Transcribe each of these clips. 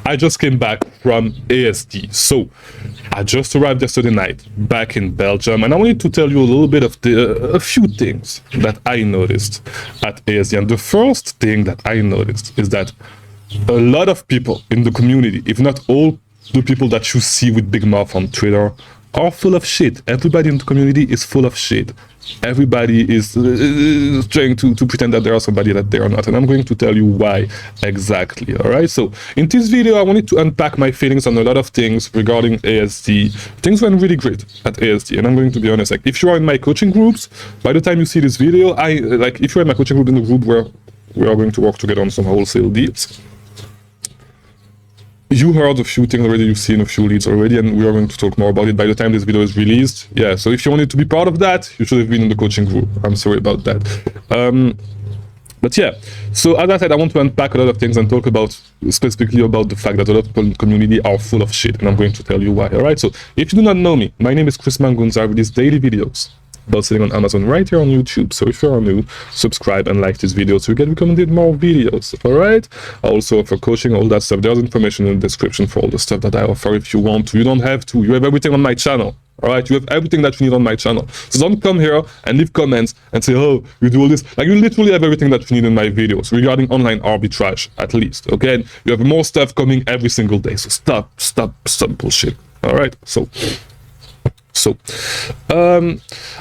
I just came back from ASD. So I just arrived yesterday night back in Belgium, and I wanted to tell you a little bit of a few things that I noticed at ASD. And the first thing that I noticed is that a lot of people in the community, if not all the people that you see with big mouth on Twitter, are full of shit. Everybody in the community is full of shit. Everybody is trying to pretend that they are somebody that they are not, and I'm going to tell you why exactly. All right, so in this video I wanted to unpack my feelings on a lot of things regarding ASD. Things went really great at ASD, and I'm going to be honest, like if you are in my coaching groups, by the time you see this video, if you're in my coaching group, in the group where we are going to work together on some wholesale deals, you heard a few things already, you've seen a few leads already, and we are going to talk more about it by the time this video is released. Yeah, so if you wanted to be part of that, you should have been in the coaching group. I'm sorry about that. But yeah, so as I said, I want to unpack a lot of things and talk about specifically about the fact that a lot of people in the community are full of shit, and I'm going to tell you why. All right, so if you do not know me, my name is Chris Mangunza. I release daily videos about selling on Amazon right here on YouTube. So if you are new, subscribe and like this video so you get recommended more videos. All right, I also offer coaching, all that stuff. There's information in the description for all the stuff that I offer if you want to. You don't have to. You have everything on my channel. All right, you have everything that you need on my channel. So don't come here and leave comments and say, oh, you do all this. Like, you literally have everything that you need in my videos regarding online arbitrage, at least. Okay, and you have more stuff coming every single day. So stop bullshit. All right, so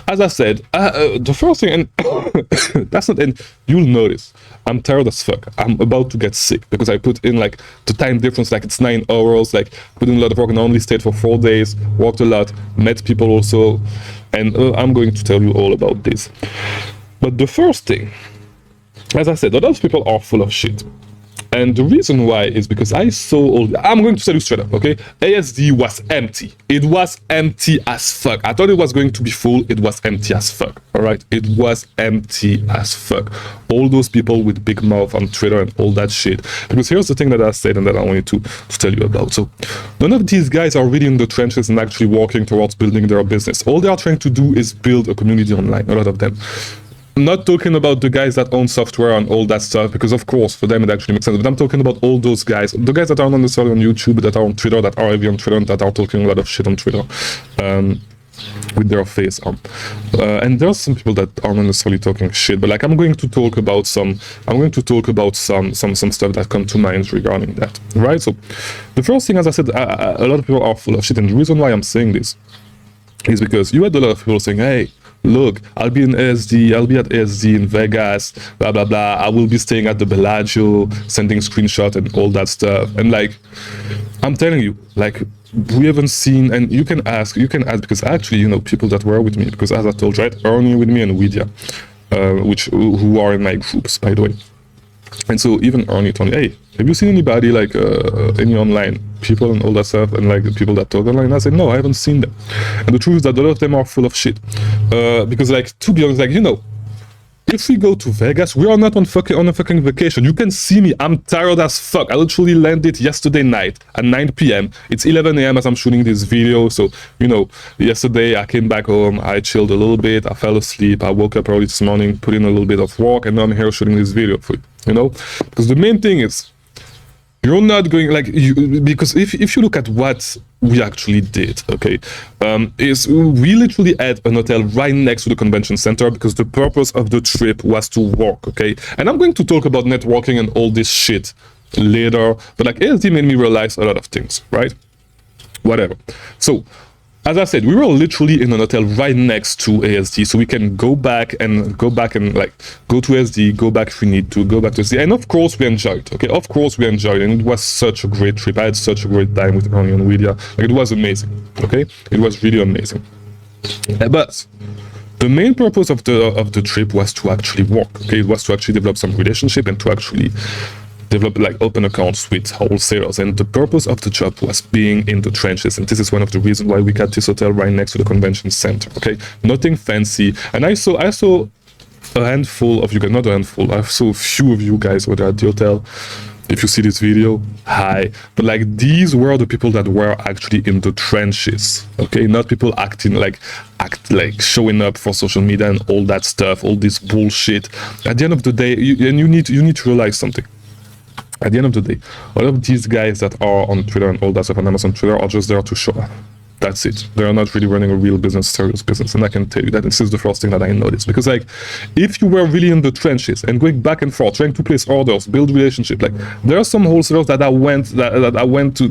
as I said, the first thing, and that's not, and you'll notice, I'm tired as fuck. I'm about to get sick because I put in like the time difference, like it's 9 hours, like put in a lot of work, and I only stayed for 4 days, worked a lot, met people also, and I'm going to tell you all about this. But the first thing, as I said, a lot of people are full of shit. And the reason why is because I saw all, I'm going to tell you straight up, okay? ASD was empty. It was empty as fuck. I thought it was going to be full. It was empty as fuck, all right? It was empty as fuck. All those people with big mouth on Twitter and all that shit. Because here's the thing that I said and that I wanted to tell you about. So none of these guys are really in the trenches and actually working towards building their business. All they are trying to do is build a community online, a lot of them. I'm not talking about the guys that own software and all that stuff, because of course for them it actually makes sense, but I'm talking about all those guys, the guys that are not necessarily on YouTube, that are on Twitter, that are heavy on Twitter, and that are talking a lot of shit on Twitter with their face on. And there's some people that are not necessarily talking shit, but like I'm going to talk about some stuff that come to mind regarding that, right? So the first thing, as I said, a lot of people are full of shit, and the reason why I'm saying this is because you had a lot of people saying, hey, look, I'll be in ASD, I'll be at ASD in Vegas, blah, blah, blah. I will be staying at the Bellagio, sending screenshots and all that stuff. And like, I'm telling you, like, we haven't seen, and you can ask, because actually, you know, people that were with me, because as I told you, right, Ernie with me and Widya, who are in my groups, by the way. And so even Ernie told me, hey, have you seen anybody, like any online people and all that stuff, and like the people that talk online? I said, no, I haven't seen them. And the truth is that a lot of them are full of shit. Because like, to be honest, like, you know, if we go to Vegas, we are not on a fucking vacation. You can see me, I'm tired as fuck. I literally landed yesterday night at 9 p.m. It's 11 a.m. as I'm shooting this video. So, you know, yesterday I came back home, I chilled a little bit, I fell asleep, I woke up early this morning, put in a little bit of work, and now I'm here shooting this video for you, you know? Because the main thing is, you're not going, like, because if you look at what we actually did, okay, is we literally had an hotel right next to the convention center because the purpose of the trip was to work, okay? And I'm going to talk about networking and all this shit later, but like ASD made me realize a lot of things, right? Whatever. So, as I said, we were literally in an hotel right next to ASD, so we can go back and like go to ASD, go back if we need to, go back to ASD, and of course we enjoyed. Okay, of course we enjoyed, and it was such a great trip. I had such a great time with Ernie and Widya. Like, it was amazing. Okay, it was really amazing. But the main purpose of the trip was to actually work. Okay, it was to actually develop some relationship and to actually develop, like, open accounts with wholesalers. And the purpose of the job was being in the trenches, and this is one of the reasons why we got this hotel right next to the convention center. Okay, nothing fancy. And I saw a handful of you guys, not a handful, I saw a few of you guys were there at the hotel. If you see this video, hi. But like, these were the people that were actually in the trenches, okay? Not people acting like showing up for social media and all that stuff, all this bullshit. At the end of the day, you need to realize something. At the end of the day, all of these guys that are on Twitter and all that stuff on Amazon Twitter are just there to show off. That's it. They are not really running a real business, serious business. And I can tell you that this is the first thing that I noticed. Because like, if you were really in the trenches and going back and forth, trying to place orders, build relationship, like there are some wholesalers that I went to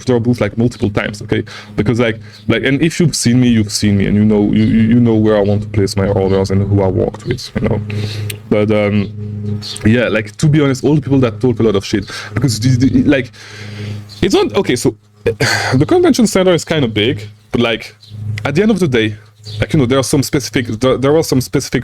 their booth like multiple times. Okay, because like, and if you've seen me, and you know where I want to place my orders and who I worked with, you know. But yeah, like to be honest, all the people that talk a lot of shit, because like, it's not okay. So the convention center is kind of big, but like at the end of the day, like, you know, there are some specific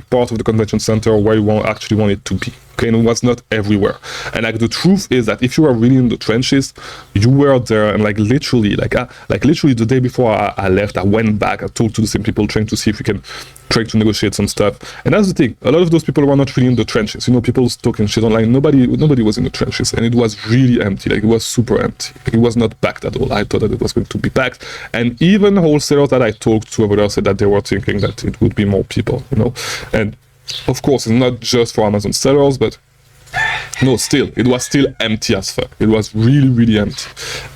parts of the convention center where you actually want it to be. Okay, and it was not everywhere. And like the truth is that if you are really in the trenches, you were there, and like literally the day before I left, I went back, I talked to the same people, trying to see if we can try to negotiate some stuff. And that's the thing, a lot of those people were not really in the trenches. You know, people talking shit online, nobody was in the trenches, and it was really empty. Like it was super empty. Like, it was not packed at all. I thought that it was going to be packed, and even wholesalers that I talked to over there said that they were thinking that it would be more people, you know. And of course, it's not just for Amazon sellers, but no, still, it was still empty as fuck. It was really, really empty.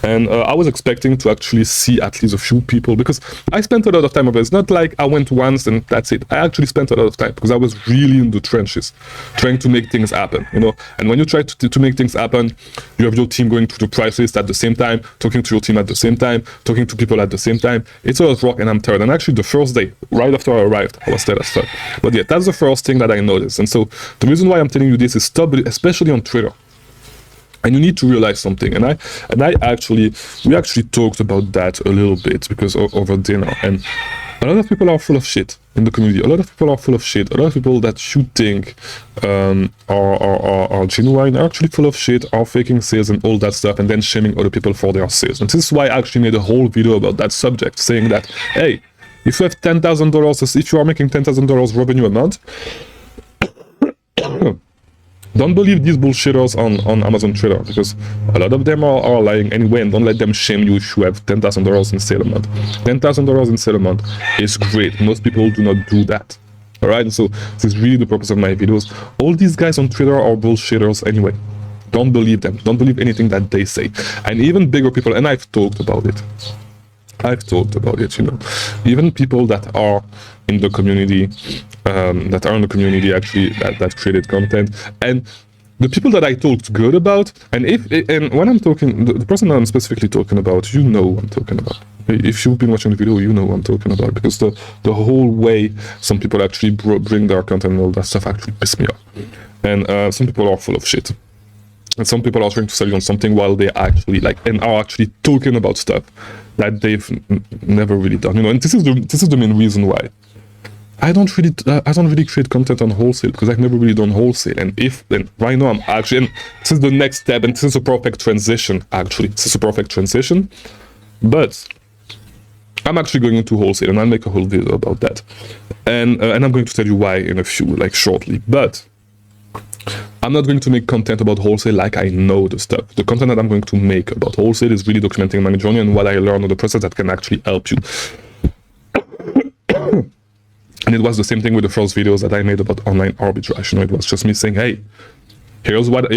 And I was expecting to actually see at least a few people, because I spent a lot of time over there. It's not like I went once and that's it. I actually spent a lot of time because I was really in the trenches, trying to make things happen, you know. And when you try to make things happen, you have your team going through the price list at the same time, talking to your team at the same time, talking to people at the same time. It's a lot of work, and I'm tired. And actually, the first day, right after I arrived, I was tired as fuck. But yeah, that's the first thing that I noticed. And so the reason why I'm telling you this is stop, especially on Twitter. And you need to realize something, and we actually talked about that a little bit because over dinner. And a lot of people are full of shit in the community. A lot of people are full of shit. A lot of people that you think are genuine are actually full of shit, are faking sales and all that stuff, and then shaming other people for their sales. And this is why I actually made a whole video about that subject, saying that, hey, if you have $10,000, if you are making $10,000 revenue a month, don't believe these bullshitters on Amazon Twitter, because a lot of them are lying anyway, and don't let them shame you if you have $10,000 in sale a month. $10,000 in sale a month is great. Most people do not do that. Alright, and so this is really the purpose of my videos. All these guys on Twitter are bullshitters anyway. Don't believe them. Don't believe anything that they say. And even bigger people, and I've talked about it, you know. Even people that are in the community, actually that created content, and the people that I talked good about, and when I'm talking, the person that I'm specifically talking about, you know who I'm talking about. If you've been watching the video, you know what I'm talking about, because the whole way some people actually bring their content and all that stuff actually piss me off. And some people are full of shit. And some people are trying to sell you on something while they actually are actually talking about stuff that they've never really done, you know. And this is the main reason why I don't really create content on wholesale, because I've never really done wholesale. And right now I'm actually, and this is the next step, and this is a perfect transition. Actually, this is a perfect transition, but I'm actually going into wholesale, and I'll make a whole video about that, and I'm going to tell you why in a few, shortly. But I'm not going to make content about wholesale like I know the stuff. The content that I'm going to make about wholesale is really documenting my journey and what I learned on the process that can actually help you. And it was the same thing with the first videos that I made about online arbitrage. You know, it was just me saying, hey, here's what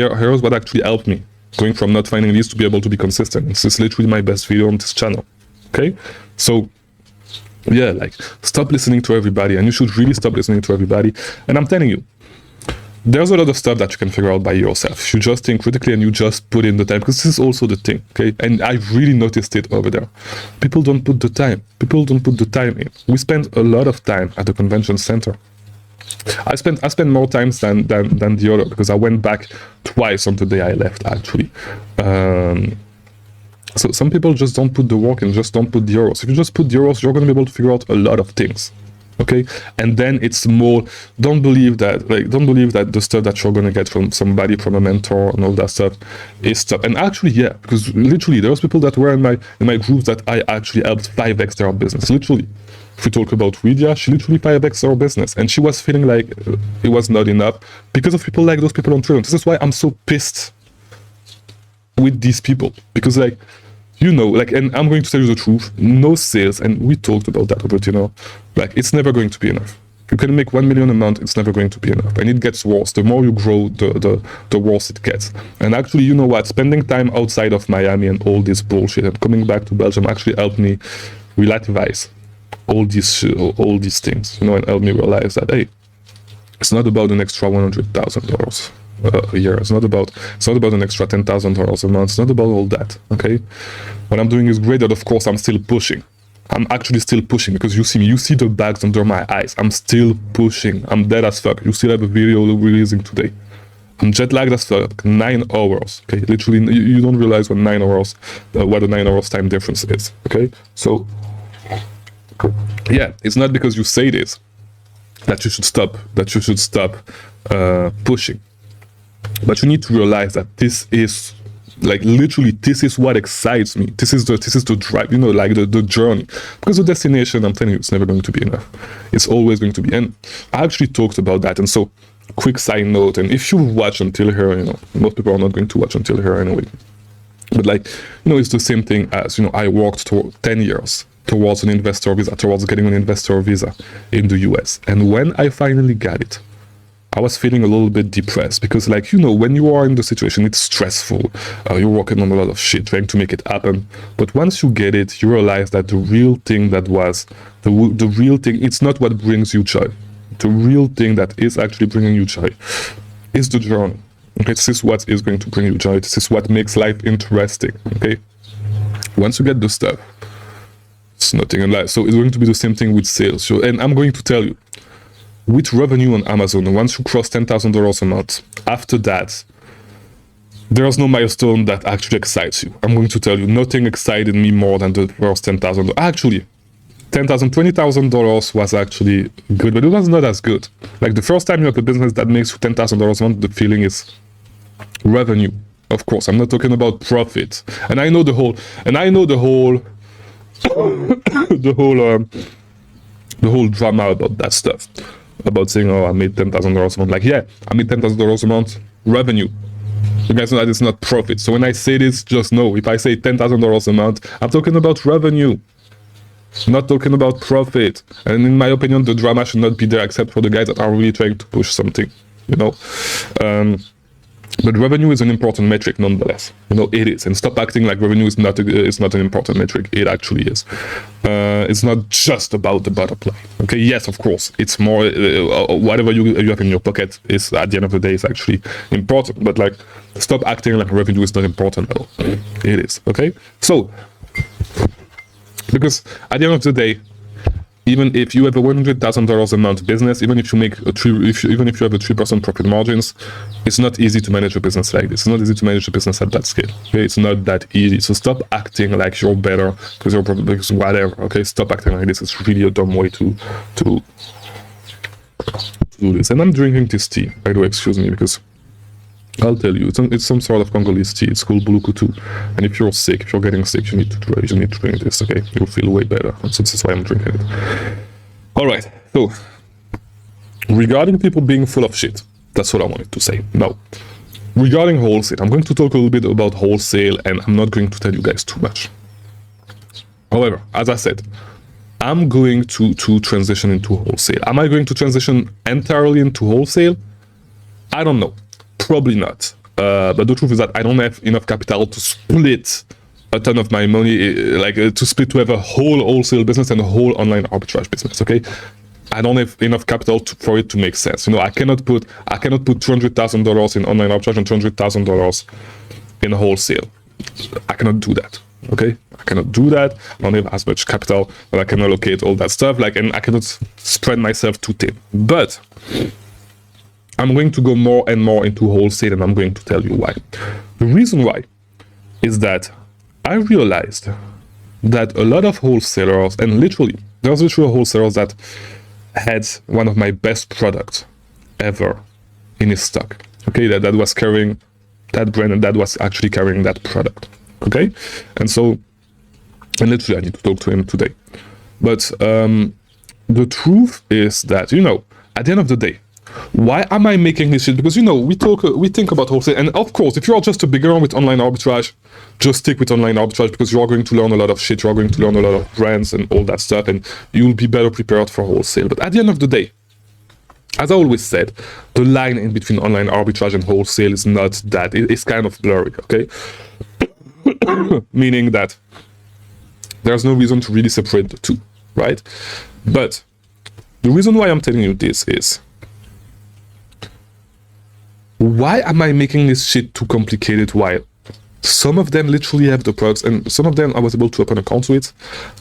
actually helped me, going from not finding leads to be able to be consistent. This is literally my best video on this channel. Okay, so yeah, stop listening to everybody, and you should really stop listening to everybody. And I'm telling you, there's a lot of stuff that you can figure out by yourself. You just think critically and you just put in the time, because this is also the thing, okay? And I've really noticed it over there. People don't put the time. People don't put the time in. We spend a lot of time at the convention center. I spent more times than the other, because I went back twice on the day I left, actually. So some people just don't put the work in, just don't put the euros. If you just put the euros, you're going to be able to figure out a lot of things. Okay, and then it's more, don't believe that the stuff that you're gonna get from somebody, from a mentor and all that stuff is stuff. And actually, yeah, because literally there's people that were in my groups that I actually helped 5x their business. Literally, if we talk about Widya, she literally 5x her business, and she was feeling like it was not enough because of people like those people on Twitter. This is why I'm so pissed with these people, because you know, and I'm going to tell you the truth, no sales, and we talked about that, but you know, it's never going to be enough. You can make 1 million a month, it's never going to be enough. And it gets worse. The more you grow, the worse it gets. And actually, you know what? Spending time outside of Miami and all this bullshit and coming back to Belgium actually helped me relativize all these things, you know, and helped me realize that, hey, it's not about an extra $100,000 a year. It's not about an extra $10,000 a month. It's not about all that, okay? What I'm doing is great, but of course I'm still pushing. I'm actually still pushing, because you see me, you see the bags under my eyes. I'm still pushing. I'm dead as fuck. You still have a video releasing today. I'm jet lagged as fuck, 9 hours, okay? Literally, you don't realize what 9 hours, what the 9 hours time difference is, okay? So, yeah, it's not because you say this that you should stop, pushing. But you need to realize that this is, like, literally, this is what excites me. This is the drive, you know, like the journey. Because the destination, I'm telling you, it's never going to be enough. It's always going to be. And I actually talked about that. And so, quick side note, and if you watch until here, you know, most people are not going to watch until here anyway. But, like, you know, it's the same thing as, you know, I worked for 10 years towards an investor visa, towards getting an investor visa in the US. And when I finally got it, I was feeling a little bit depressed, because, like, you know, when you are in the situation, it's stressful. You're working on a lot of shit, trying to make it happen. But once you get it, you realize that the real thing that was, the real thing, it's not what brings you joy. The real thing that is actually bringing you joy is the journey. Okay, this is what is going to bring you joy. This is what makes life interesting, okay? Once you get the stuff, it's nothing in life. So it's going to be the same thing with sales. So, and I'm going to tell you, with revenue on Amazon, once you cross $10,000 a month, after that, there's no milestone that actually excites you. I'm going to tell you, nothing excited me more than the first $10,000. Actually, $10,000 was actually good, but it was not as good. Like, the first time you have a business that makes you $10,000 a month, the feeling is revenue. Of course, I'm not talking about profit. And I know the whole drama about that stuff. About saying, oh, I made $10,000 a month. Like, yeah, I made $10,000 a month revenue. You guys know that it's not profit. So when I say this, just know, if I say $10,000 a month, I'm talking about revenue, not talking about profit. And in my opinion, the drama should not be there, except for the guys that are really trying to push something, you know. But revenue is an important metric nonetheless. You know, it is. And stop acting like revenue is not an important metric. It actually is. It's not just about the bottom line. Okay, yes, of course. It's more, whatever you have in your pocket is, at the end of the day, is actually important. But, like, stop acting like revenue is not important at all. It is, okay? So, because at the end of the day, even if you have a $100,000 a month business, even if you make even if you have a 3% profit margins, it's not easy to manage a business like this. It's not easy to manage a business at that scale. Okay, it's not that easy. So stop acting like you're better because whatever. Okay, stop acting like this. It's really a dumb way to do this. And I'm drinking this tea, by the way. Excuse me, because I'll tell you, it's some sort of Congolese tea. It's called Bulukutu. And if you're sick, if you're getting sick, you need to drink this, okay? You'll feel way better. So this is why I'm drinking it. All right. So, regarding people being full of shit, that's what I wanted to say. Now, regarding wholesale, I'm going to talk a little bit about wholesale, and I'm not going to tell you guys too much. However, as I said, I'm going to transition into wholesale. Am I going to transition entirely into wholesale? I don't know. Probably not. But the truth is that I don't have enough capital to split a ton of my money, to have a whole wholesale business and a whole online arbitrage business, okay? I don't have enough capital for it to make sense. You know, I cannot put $200,000 in online arbitrage and $200,000 in wholesale. I cannot do that, okay? I cannot do that. I don't have as much capital that I can allocate all that stuff, and I cannot spread myself too thin. But I'm going to go more and more into wholesale, and I'm going to tell you why. The reason why is that I realized that a lot of wholesalers, and there's literally wholesalers that had one of my best products ever in his stock. Okay, that was carrying that brand, and that was actually carrying that product. Okay, and literally I need to talk to him today. But the truth is that, you know, at the end of the day, why am I making this shit? Because, you know, we think about wholesale, and of course, if you are just a beginner with online arbitrage, just stick with online arbitrage, because you are going to learn a lot of shit, you are going to learn a lot of brands and all that stuff, and you'll be better prepared for wholesale. But at the end of the day, as I always said, the line in between online arbitrage and wholesale is not that, it's kind of blurry, okay? Meaning that there's no reason to really separate the two, right? But the reason why I'm telling you this is, why am I making this shit too complicated while some of them literally have the products, and some of them I was able to open accounts with,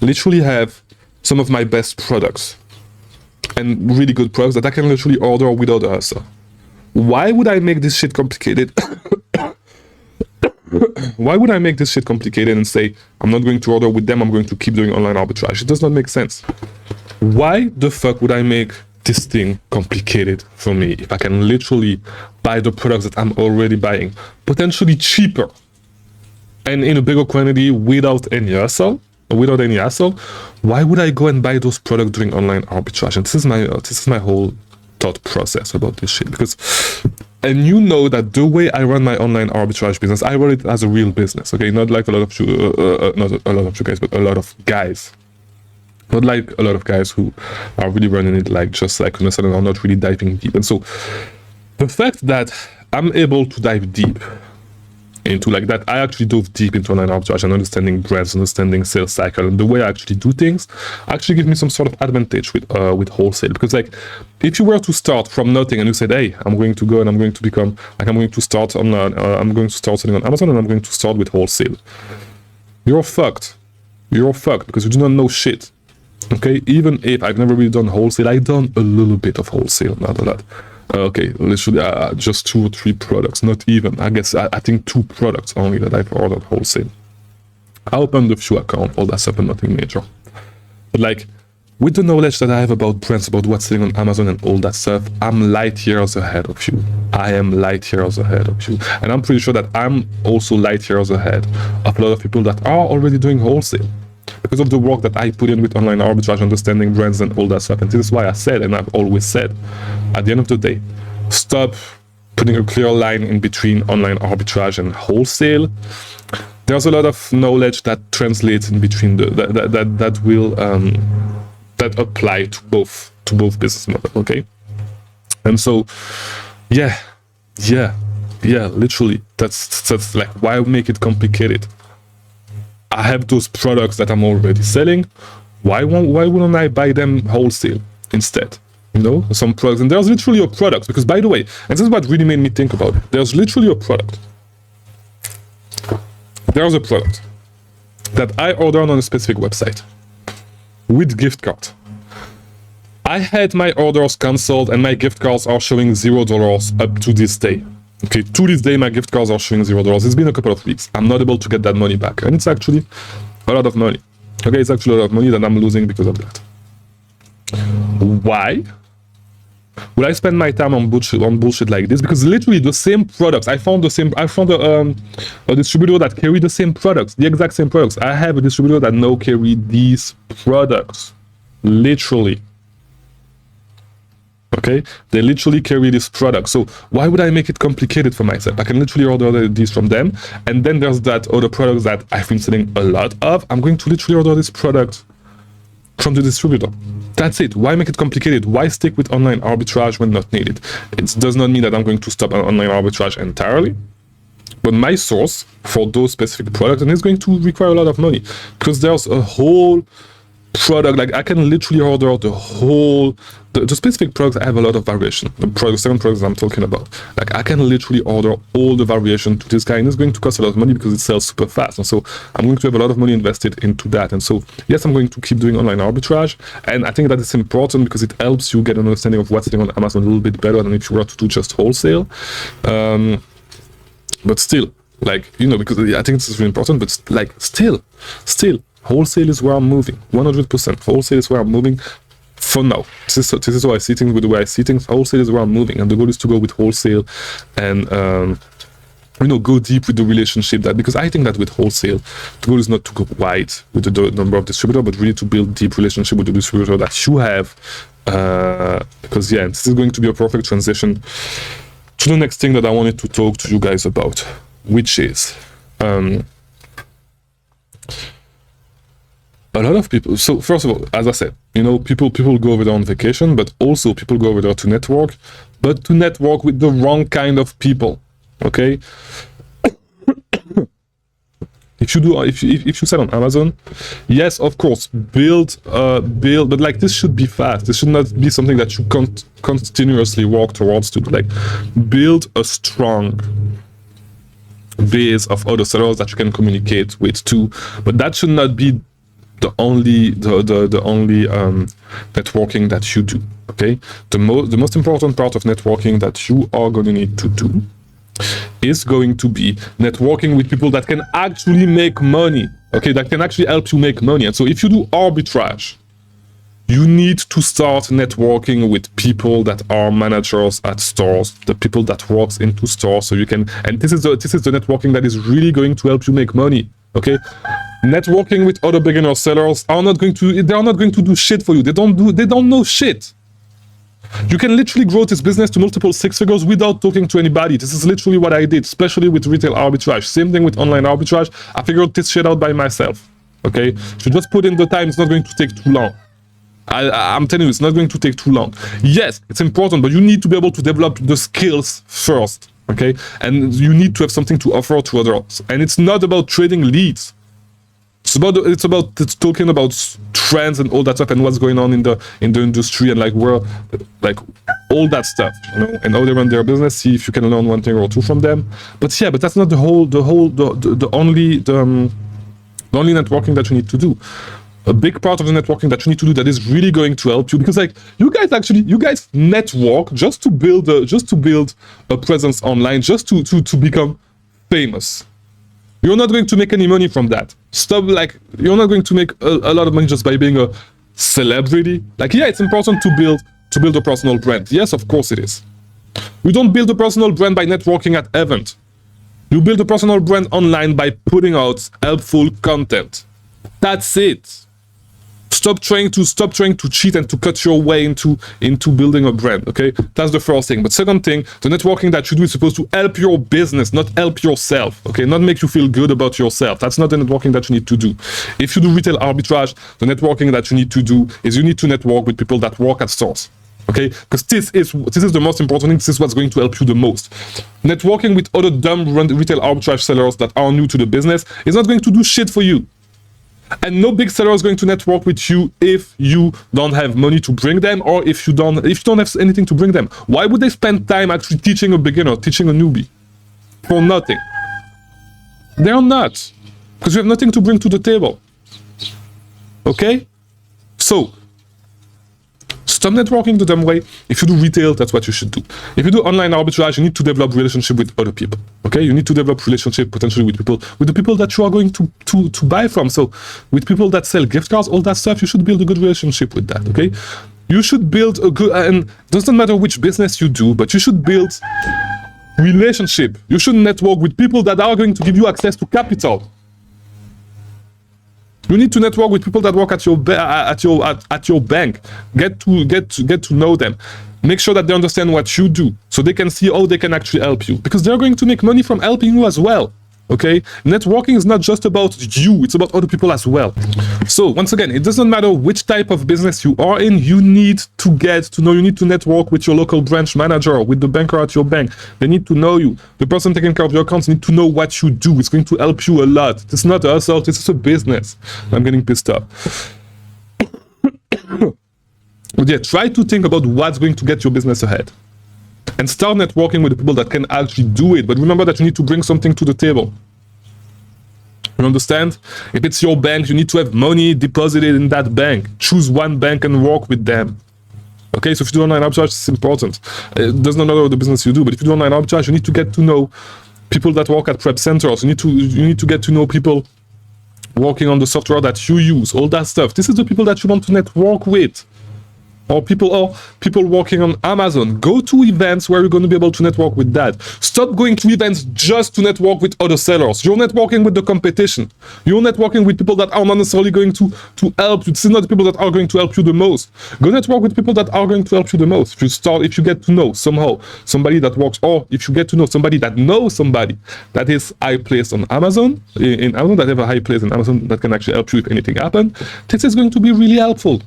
literally have some of my best products and really good products that I can literally order without a hassle. Why would I make this shit complicated? Why would I make this shit complicated and say, I'm not going to order with them, I'm going to keep doing online arbitrage? It does not make sense. Why the fuck would I make this thing complicated for me if I can literally buy the products that I'm already buying, potentially cheaper and in a bigger quantity without any hassle? Why would I go and buy those products during online arbitrage? And this is my whole thought process about this shit, because, and you know that the way I run my online arbitrage business, I run it as a real business, okay? Not like a lot of you, not a lot of you guys, but a lot of guys. Not like a lot of guys who are really running it like just like on a sudden are not really diving deep. And so the fact that I'm able to dive deep into like that, I actually dove deep into online arbitrage and understanding brands, understanding sales cycle, and the way I actually do things actually give me some sort of advantage with wholesale. Because like, if you were to start from nothing and you said, hey, I'm going to go and I'm going to become, like I'm going to start on, I'm going to start selling on Amazon and I'm going to start with wholesale, you're fucked. You're fucked because you do not know shit. Okay, even if I've never really done wholesale, I've done a little bit of wholesale, not a lot. Okay, literally just 2 or 3 products, not even. I guess I think 2 products only that I've ordered wholesale. I opened a few accounts, all that stuff, and nothing major. But like, with the knowledge that I have about brands, about what's selling on Amazon and all that stuff, I'm light years ahead of you. I am light years ahead of you. And I'm pretty sure that I'm also light years ahead of a lot of people that are already doing wholesale, because of the work that I put in with online arbitrage, understanding brands and all that stuff. And this is why I said, and I've always said, at the end of the day, stop putting a clear line in between online arbitrage and wholesale. There's a lot of knowledge that translates in between that apply to both business models, okay? And so, yeah, literally, that's like, why make it complicated? I have those products that I'm already selling. Why wouldn't I buy them wholesale instead? You know, some products, and there's literally a product, because by the way, and this is what really made me think about it, there's literally a product. There's a product that I ordered on a specific website with gift card. I had my orders cancelled and my gift cards are showing $0 up to this day. Okay, to this day, my gift cards are showing $0. It's been a couple of weeks. I'm not able to get that money back. And it's actually a lot of money. Okay, it's actually a lot of money that I'm losing because of that. Why would I spend my time on bullshit like this? Because literally the same products, I found a distributor that carried the same products, the exact same products. I have a distributor that now carry these products. Literally. Okay, they literally carry this product. So why would I make it complicated for myself? I can literally order these from them, and then there's that other products that I've been selling a lot of. I'm going to literally order this product from the distributor. That's it. Why make it complicated? Why stick with online arbitrage when not needed? It does not mean that I'm going to stop online arbitrage entirely, but my source for those specific products, and it's going to require a lot of money, because there's a whole product, like I can literally order the whole, the specific products. I have a lot of variation. The products, 7 products I'm talking about, like I can literally order all the variation to this guy, and it's going to cost a lot of money because it sells super fast. And so I'm going to have a lot of money invested into that. And so yes, I'm going to keep doing online arbitrage, and I think that is important because it helps you get an understanding of what's selling on Amazon a little bit better than if you were to do just wholesale. But still, like, you know, because I think this is really important, but like still wholesale is where I'm moving. 100%. Wholesale is where I'm moving for now. This is how I see things. With the way I see things, wholesale is where I'm moving, and the goal is to go with wholesale and you know, go deep with the relationship. That, because I think that with wholesale, the goal is not to go wide with the number of distributors, but really to build deep relationship with the distributor that you have. Because yeah, this is going to be a perfect transition to the next thing that I wanted to talk to you guys about, which is a lot of people. So first of all, as I said, you know, people go over there on vacation, but also people go over there to network, but to network with the wrong kind of people. Okay. If you sell on Amazon, yes, of course, build, but like this should be fast. This should not be something that you continuously walk towards to. Like, build a strong base of other sellers that you can communicate with too. But that should not be the only networking that you do. Okay, the most important part of networking that you are going to need to do is going to be networking with people that can actually make money, okay, that can actually help you make money. And so if you do arbitrage, you need to start networking with people that are managers at stores, the people that works into stores, so you can, and this is the networking that is really going to help you make money, okay? Networking with other beginner sellers they are not going to do shit for you. They don't know shit. You can literally grow this business to multiple six figures without talking to anybody. This is literally what I did, especially with retail arbitrage. Same thing with online arbitrage. I figured this shit out by myself. Okay? If you just put in the time, it's not going to take too long. I'm telling you, it's not going to take too long. Yes, it's important, but you need to be able to develop the skills first. Okay? And you need to have something to offer to others. And it's not about trading leads. It's about talking about trends and all that stuff and what's going on in the industry and like where, like all that stuff, you know, and how they run their business. See if you can learn one thing or two from them. But yeah, but that's not the only networking that you need to do. A big part of the networking that you need to do that is really going to help you, because like you guys network just to build a presence online, just to become famous. You're not going to make any money from that. Stop, like, you're not going to make a lot of money just by being a celebrity. Like, yeah, it's important to build a personal brand. Yes, of course it is. You don't build a personal brand by networking at event. You build a personal brand online by putting out helpful content. That's it. Stop trying to cheat and to cut your way into building a brand, okay? That's the first thing. But second thing, the networking that you do is supposed to help your business, not help yourself, okay? Not make you feel good about yourself. That's not the networking that you need to do. If you do retail arbitrage, the networking that you need to do is you need to network with people that work at stores, okay? Because this is the most important thing. This is what's going to help you the most. Networking with other dumb retail arbitrage sellers that are new to the business is not going to do shit for you. And no big seller is going to network with you if you don't have money to bring them, or if you don't have anything to bring them. Why would they spend time actually teaching a beginner, teaching a newbie? For nothing. They are not. Because you have nothing to bring to the table. Okay? So, stop networking the dumb way. If you do retail, that's what you should do. If you do online arbitrage, you need to develop relationship with other people. Okay, you need to develop relationship potentially with the people that you are going to buy from. So, with people that sell gift cards, all that stuff, you should build a good relationship with that. Okay, you should build a good, and it doesn't matter which business you do, but you should build relationship. You should network with people that are going to give you access to capital. You need to network with people that work at your bank. Get to know them. Make sure that they understand what you do, so they can see how they can actually help you, because they're going to make money from helping you as well. Okay, networking is not just about you, it's about other people as well. So once again, it doesn't matter which type of business you are in, you need to get to know, you need to network with your local branch manager, with the banker at your bank. They need to know you. The person taking care of your accounts need to know what you do. It's going to help you a lot. It's not a hustle, this is a business. I'm getting pissed off. But yeah, try to think about what's going to get your business ahead. And start networking with the people that can actually do it. But remember that you need to bring something to the table. You understand? If it's your bank, you need to have money deposited in that bank. Choose one bank and work with them. Okay, so if you do online arbitrage, it's important. It does not matter what the business you do, but if you do online arbitrage, you need to get to know people that work at prep centers. You need to get to know people working on the software that you use, all that stuff. This is the people that you want to network with. or people working on Amazon. Go to events where you're going to be able to network with that. Stop going to events just to network with other sellers. You're networking with the competition. You're networking with people that are not necessarily going to help you. This is not the people that are going to help you the most. Go network with people that are going to help you the most. If you get to know somehow somebody that works, or if you get to know somebody that knows somebody that is high placed on Amazon, in Amazon, that have a high place in Amazon that can actually help you if anything happens, this is going to be really helpful.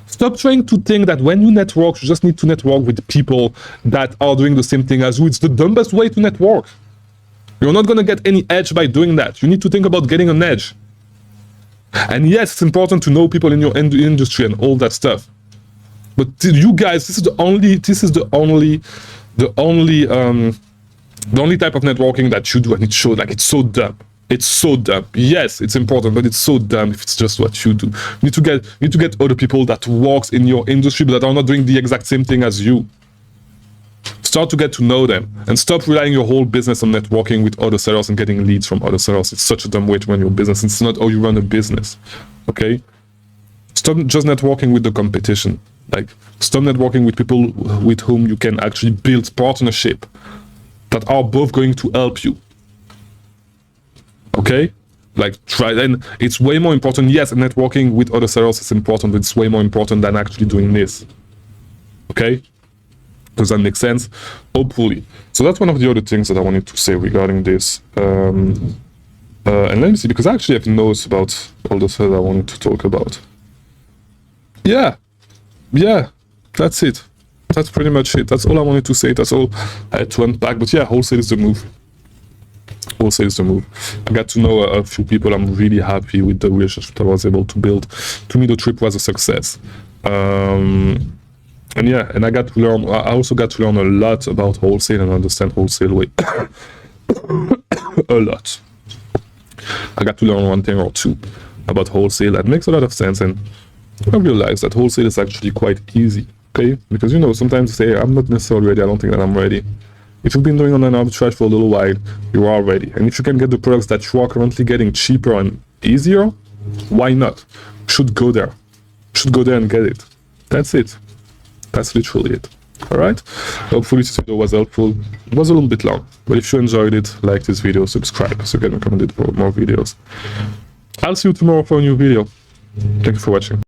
Stop trying to think that when you network, you just need to network with people that are doing the same thing as you. It's the dumbest way to network. You're not going to get any edge by doing that. You need to think about getting an edge. And yes, it's important to know people in your industry and all that stuff. But you guys, this is the only type of networking that you do, and it shows like it's so dumb. It's so dumb. Yes, it's important, but it's so dumb if it's just what you do. You need to get other people that works in your industry but that are not doing the exact same thing as you. Start to get to know them and stop relying your whole business on networking with other sellers and getting leads from other sellers. It's such a dumb way to run your business. It's not how you run a business. Okay? Stop just networking with the competition. Like, stop networking with people with whom you can actually build partnership that are both going to help you. Okay, like try, and it's way more important. Yes, networking with other sellers is important, but it's way more important than actually doing this. Okay, does that make sense? Hopefully. So that's one of the other things that I wanted to say regarding this. And let me see, because I actually have notes about all the stuff I wanted to talk about. Yeah, that's it. That's pretty much it. That's all I wanted to say. That's all I had to unpack. But yeah, wholesale is the move. Wholesale is the move. I got to know a few people. I'm really happy with the relationship I was able to build. To me, the trip was a success. And yeah, and I got to learn. I also got to learn a lot about wholesale and understand wholesale way. A lot. I got to learn one thing or two about wholesale that makes a lot of sense, and I realized that wholesale is actually quite easy. Okay, because you know sometimes you say I'm not necessarily ready. I don't think that I'm ready. If you've been doing online arbitrage for a little while, you are ready. And if you can get the products that you are currently getting cheaper and easier, why not? Should go there. Should go there and get it. That's it. That's literally it. Alright? Hopefully this video was helpful. It was a little bit long, but if you enjoyed it, like this video, subscribe so you get recommended for more videos. I'll see you tomorrow for a new video. Thank you for watching.